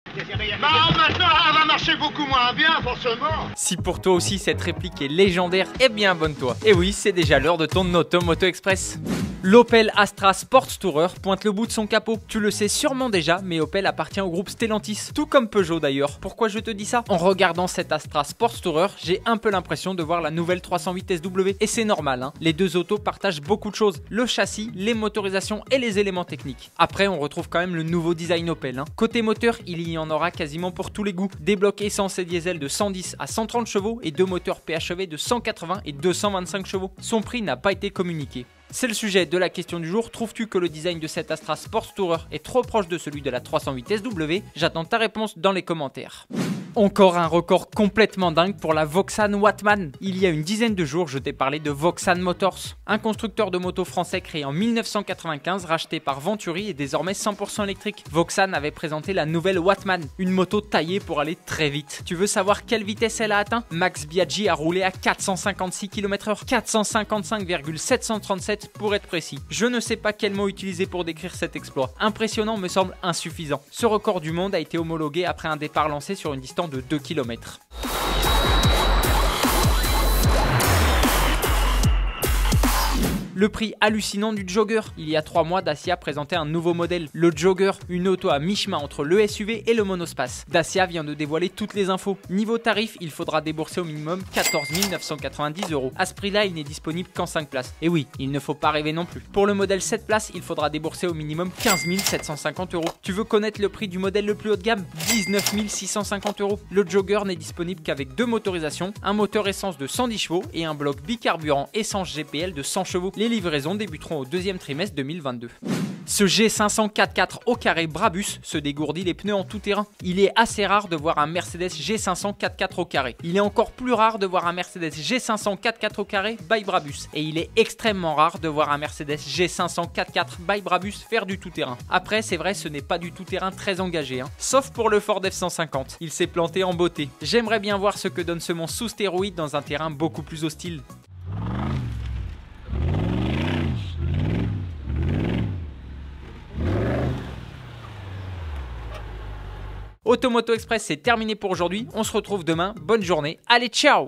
Bah maintenant, elle va marcher beaucoup moins bien, forcément. Si pour toi aussi cette réplique est légendaire, eh bien abonne-toi. Et oui, c'est déjà l'heure de ton Automoto Express. L'Opel Astra Sport Tourer pointe le bout de son capot. Tu le sais sûrement déjà, mais Opel appartient au groupe Stellantis, tout comme Peugeot d'ailleurs. Pourquoi je te dis ça? En regardant cet Astra Sport Tourer, j'ai un peu l'impression de voir la nouvelle 308 SW. Et c'est normal, hein. Les deux autos partagent beaucoup de choses. Le châssis, les motorisations et les éléments techniques. Après, on retrouve quand même le nouveau design Opel, hein. Côté moteur, il y en aura quasiment pour tous les goûts. Des blocs essence et diesel de 110 à 130 chevaux et deux moteurs PHEV de 180 et 225 chevaux. Son prix n'a pas été communiqué. C'est le sujet de la question du jour. Trouves-tu que le design de cet Astra Sport Tourer est trop proche de celui de la 308 SW? J'attends ta réponse dans les commentaires. Encore un record complètement dingue pour la Vauxhall Wattman. Il y a une dizaine de jours, je t'ai parlé de Vauxhall Motors, un constructeur de motos français créé en 1995, racheté par Venturi et désormais 100% électrique. Vauxhall avait présenté la nouvelle Wattman, une moto taillée pour aller très vite. Tu veux savoir quelle vitesse elle a atteint? Max Biaggi a roulé à 456 km/h, 455,737 pour être précis. Je ne sais pas quel mot utiliser pour décrire cet exploit. Impressionnant me semble insuffisant. Ce record du monde a été homologué après un départ lancé sur une distance de 2 km. Le prix hallucinant du Jogger. Il y a 3 mois, Dacia présentait un nouveau modèle, le Jogger, une auto à mi-chemin entre le SUV et le monospace. Dacia vient de dévoiler toutes les infos. Niveau tarif, il faudra débourser au minimum 14 990 €. À ce prix-là, il n'est disponible qu'en 5 places. Et oui, il ne faut pas rêver non plus. Pour le modèle 7 places, il faudra débourser au minimum 15 750 €. Tu veux connaître le prix du modèle le plus haut de gamme? 19 650 €. Le Jogger n'est disponible qu'avec 2 motorisations, un moteur essence de 110 chevaux et un bloc bicarburant essence GPL de 100 chevaux. Les livraisons débuteront au deuxième trimestre 2022. Ce G500 4x4 au carré Brabus se dégourdit les pneus en tout terrain. Il est assez rare de voir un Mercedes G500 4x4 au carré. Il est encore plus rare de voir un Mercedes G500 4x4 au carré by Brabus. Et il est extrêmement rare de voir un Mercedes G500 4x4 by Brabus faire du tout terrain. Après, c'est vrai, ce n'est pas du tout terrain très engagé, hein. Sauf pour le Ford F-150. Il s'est planté en beauté. J'aimerais bien voir ce que donne ce monstre sous stéroïde dans un terrain beaucoup plus hostile. Automoto Express, c'est terminé pour aujourd'hui. On se retrouve demain. Bonne journée. Allez, ciao!